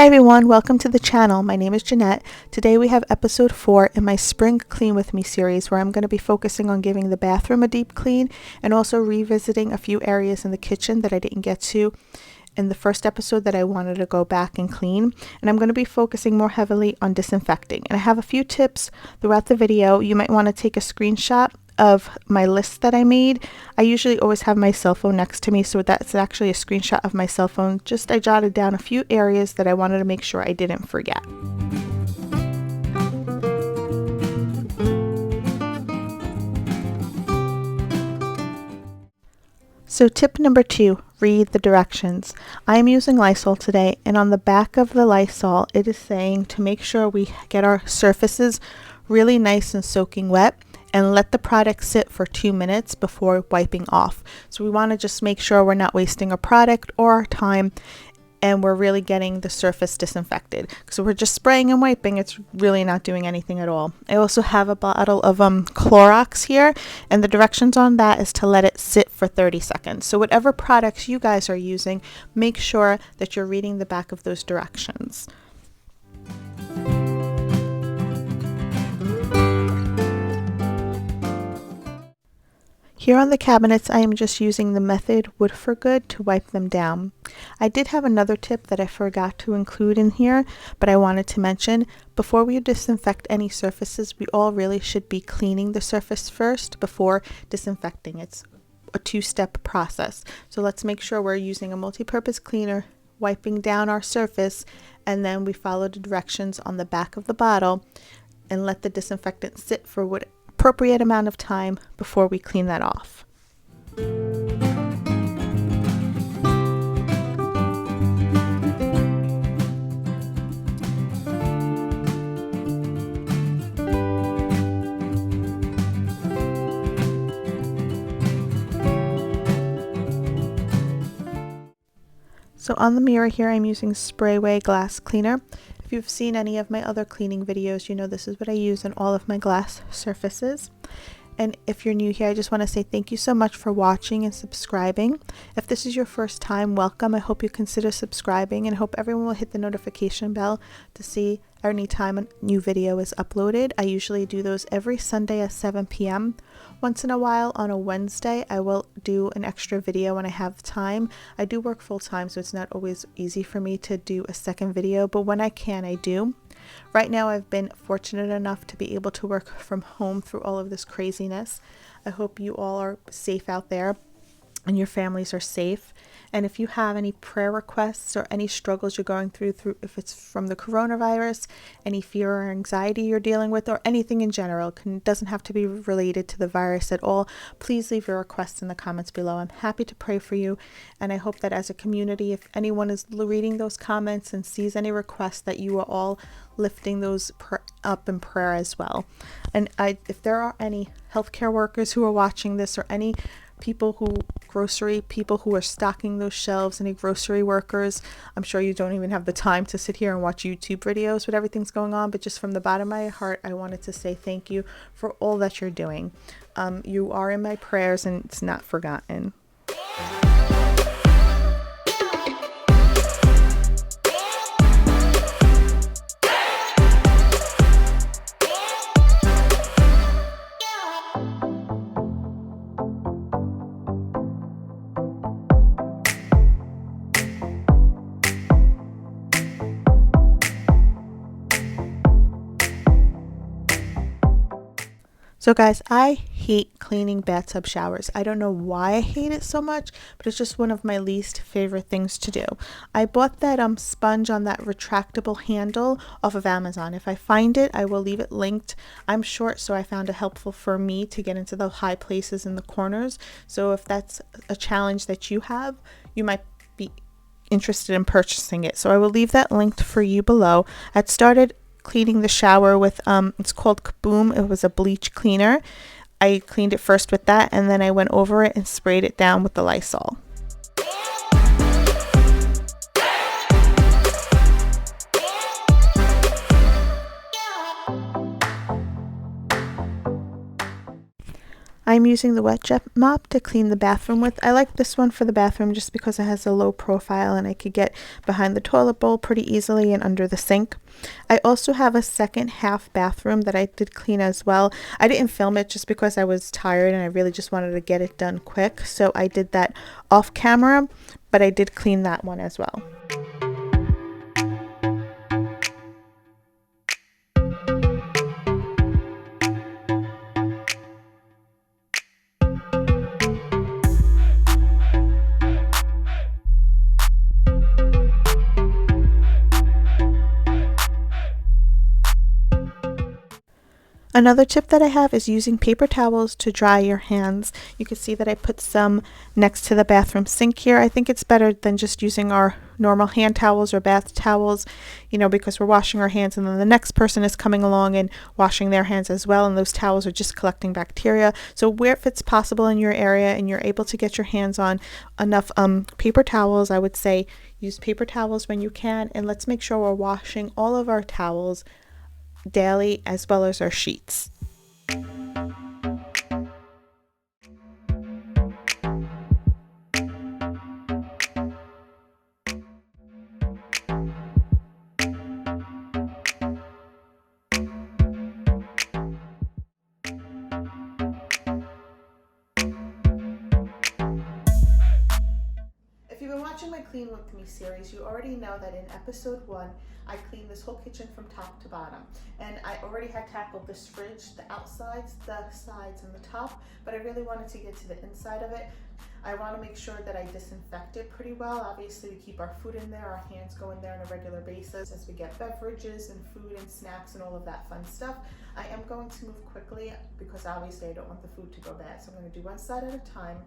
everyone, welcome to the channel. My name is Jeanette. Today we have episode 4 in my Spring Clean With Me series, where I'm going to be focusing on giving the bathroom a deep clean and also revisiting a few areas in the kitchen that I didn't get to in the first episode that I wanted to go back and clean. And I'm going to be focusing more heavily on disinfecting. And I have a few tips throughout the video. You might want to take a screenshot of my list that I made. I usually always have my cell phone next to me, so that's actually a screenshot of my cell phone. I jotted down a few areas that I wanted to make sure I didn't forget. So tip number 2, read the directions. I am using Lysol today, and on the back of the Lysol it is saying to make sure we get our surfaces really nice and soaking wet and let the product sit for 2 minutes before wiping off. So we want to just make sure we're not wasting our product or our time, and we're really getting the surface disinfected. So we're just spraying and wiping, it's really not doing anything at all. I also have a bottle of Clorox here, and the directions on that is to let it sit for 30 seconds. So whatever products you guys are using, make sure that you're reading the back of those directions. Here on the cabinets, I am just using the method Wood for Good to wipe them down. I did have another tip that I forgot to include in here, but I wanted to mention. Before we disinfect any surfaces, we all really should be cleaning the surface first before disinfecting. It's a 2-step process. So let's make sure we're using a multi-purpose cleaner, wiping down our surface, and then we follow the directions on the back of the bottle and let the disinfectant sit for what appropriate amount of time before we clean that off. So on the mirror here, I'm using Sprayway Glass Cleaner. If you've seen any of my other cleaning videos, you know this is what I use on all of my glass surfaces. And if you're new here, I just want to say thank you so much for watching and subscribing. If this is your first time, welcome. I hope you consider subscribing, and I hope everyone will hit the notification bell to see any time a new video is uploaded. I usually do those every Sunday at 7 p.m. Once in a while on a Wednesday, I will do an extra video when I have time. I do work full time, so it's not always easy for me to do a second video, but when I can, I do. Right now, I've been fortunate enough to be able to work from home through all of this craziness. I hope you all are safe out there and your families are safe. And if you have any prayer requests or any struggles you're going through, if it's from the coronavirus, any fear or anxiety you're dealing with, or anything in general, doesn't have to be related to the virus at all, please leave your requests in the comments below. I'm happy to pray for you, and I hope that as a community, if anyone is reading those comments and sees any requests, that you are all lifting those up in prayer as well. And if there are any healthcare workers who are watching this, or any grocery people who are stocking those shelves, any grocery workers, I'm sure you don't even have the time to sit here and watch YouTube videos with everything's going on, but just from the bottom of my heart, I wanted to say thank you for all that you're doing. You are in my prayers, and it's not forgotten. So guys, I hate cleaning bathtub showers. I don't know why I hate it so much, but it's just one of my least favorite things to do. I bought that sponge on that retractable handle off of Amazon. If I find it, I will leave it linked. I'm short, so I found it helpful for me to get into the high places in the corners. So if that's a challenge that you have, you might be interested in purchasing it. So I will leave that linked for you below. I started cleaning the shower with it's called Kaboom. It was a bleach cleaner. I cleaned it first with that, and then I went over it and sprayed it down with the Lysol. I'm using the wet jet mop to clean the bathroom with. I like this one for the bathroom just because it has a low profile and I could get behind the toilet bowl pretty easily and under the sink. I also have a second half bathroom that I did clean as well. I didn't film it just because I was tired and I really just wanted to get it done quick. So I did that off camera, but I did clean that one as well. Another tip that I have is using paper towels to dry your hands. You can see that I put some next to the bathroom sink here. I think it's better than just using our normal hand towels or bath towels, because we're washing our hands and then the next person is coming along and washing their hands as well, and those towels are just collecting bacteria. So if it's possible in your area and you're able to get your hands on enough paper towels, I would say use paper towels when you can, and let's make sure we're washing all of our towels daily as well as our sheets. If you've been watching my Clean With Me series, you already know that in episode 1, I cleaned this whole kitchen from top to bottom. And I already had tackled this fridge, the outsides, the sides, and the top, but I really wanted to get to the inside of it. I want to make sure that I disinfect it pretty well. Obviously, we keep our food in there, our hands go in there on a regular basis as we get beverages and food and snacks and all of that fun stuff. I am going to move quickly because obviously I don't want the food to go bad. So I'm going to do one side at a time.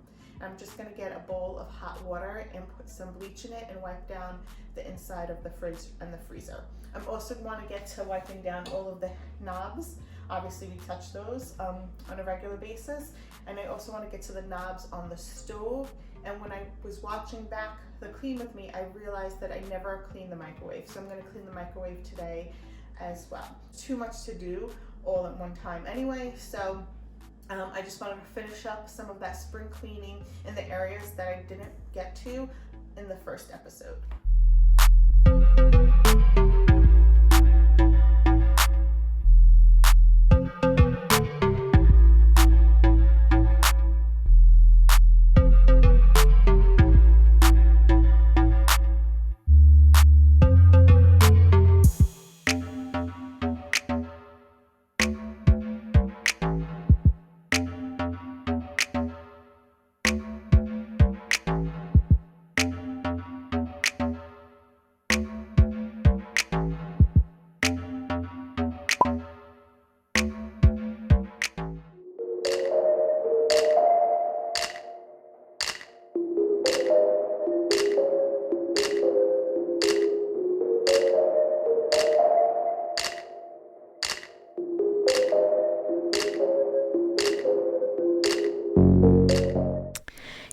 I'm just going to get a bowl of hot water and put some bleach in it and wipe down the inside of the fridge and the freezer. I'm also going to get to wiping down all of the knobs. Obviously we touch those on a regular basis. And I also want to get to the knobs on the stove. And when I was watching back the Clean With Me, I realized that I never cleaned the microwave. So I'm going to clean the microwave today as well. Too much to do all at one time anyway. So I just wanted to finish up some of that spring cleaning in the areas that I didn't get to in the first episode.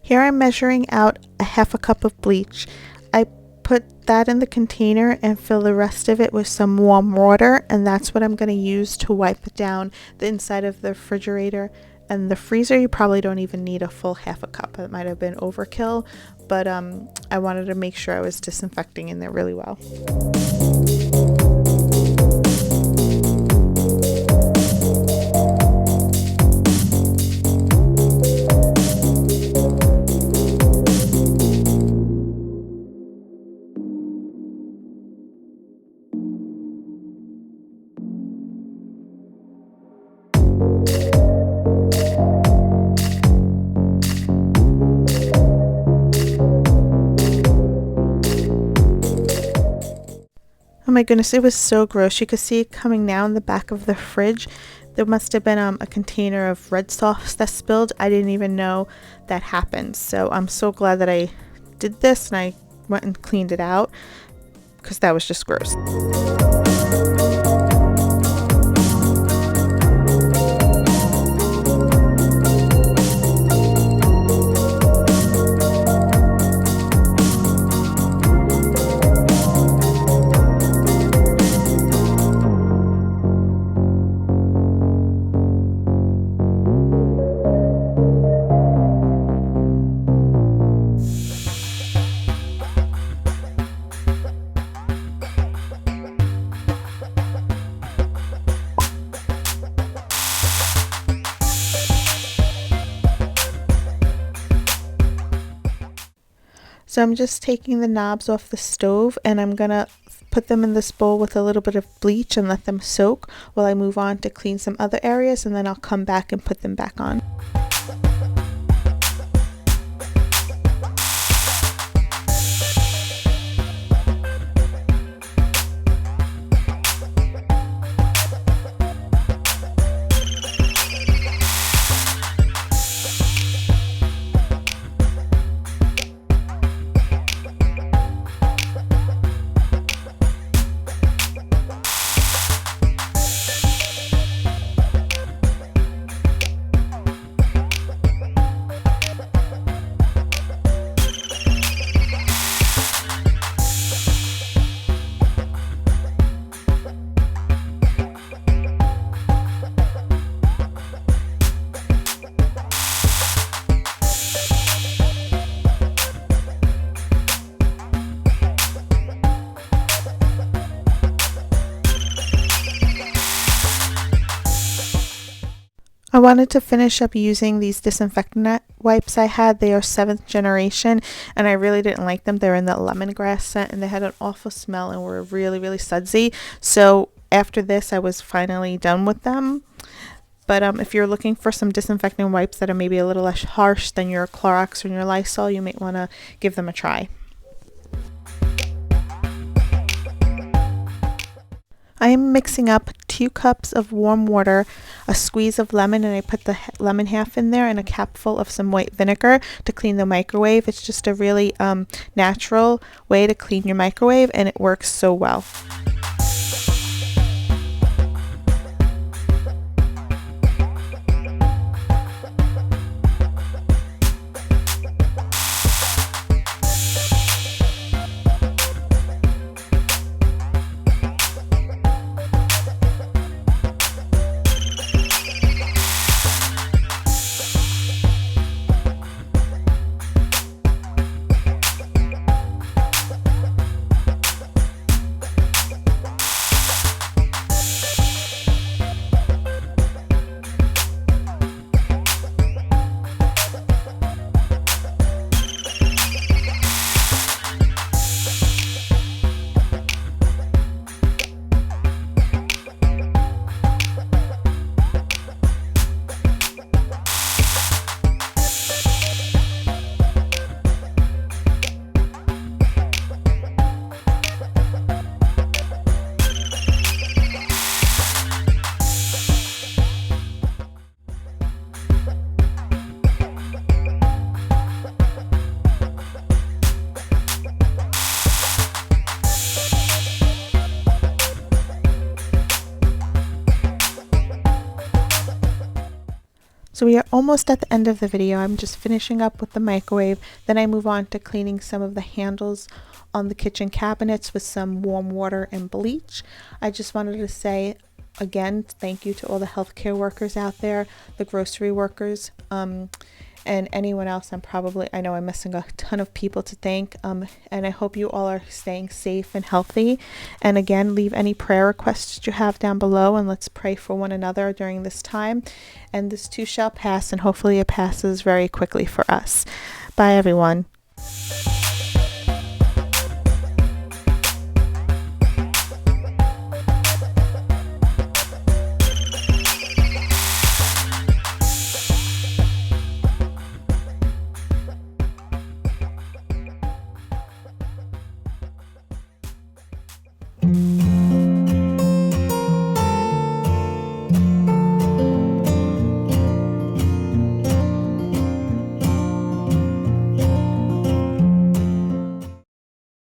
Here I'm measuring out a half a cup of bleach. I put that in the container and fill the rest of it with some warm water, and that's what I'm going to use to wipe down the inside of the refrigerator and the freezer. You probably don't even need a full half a cup. It might have been overkill, but I wanted to make sure I was disinfecting in there really well. Oh my goodness, it was so gross. You could see it coming now in the back of the fridge. There must have been a container of red sauce that spilled. I didn't even know that happened. So I'm so glad that I did this and I went and cleaned it out because that was just gross. So I'm just taking the knobs off the stove, and I'm gonna put them in this bowl with a little bit of bleach and let them soak while I move on to clean some other areas, and then I'll come back and put them back on. I wanted to finish up using these disinfectant wipes I had. They are 7th generation, and I really didn't like them. They're in the lemongrass scent, and they had an awful smell and were really, really sudsy. So after this, I was finally done with them. But if you're looking for some disinfectant wipes that are maybe a little less harsh than your Clorox or your Lysol, you might want to give them a try. I am mixing up 2 cups of warm water, a squeeze of lemon, and I put the lemon half in there, and a capful of some white vinegar to clean the microwave. It's just a really natural way to clean your microwave, and it works so well. So we are almost at the end of the video. I'm just finishing up with the microwave. Then I move on to cleaning some of the handles on the kitchen cabinets with some warm water and bleach. I just wanted to say again, thank you to all the healthcare workers out there, the grocery workers, and anyone else. I know I'm missing a ton of people to thank, and I hope you all are staying safe and healthy. And again, leave any prayer requests you have down below, and let's pray for one another during this time. And this too shall pass, and hopefully it passes very quickly for us. Bye everyone.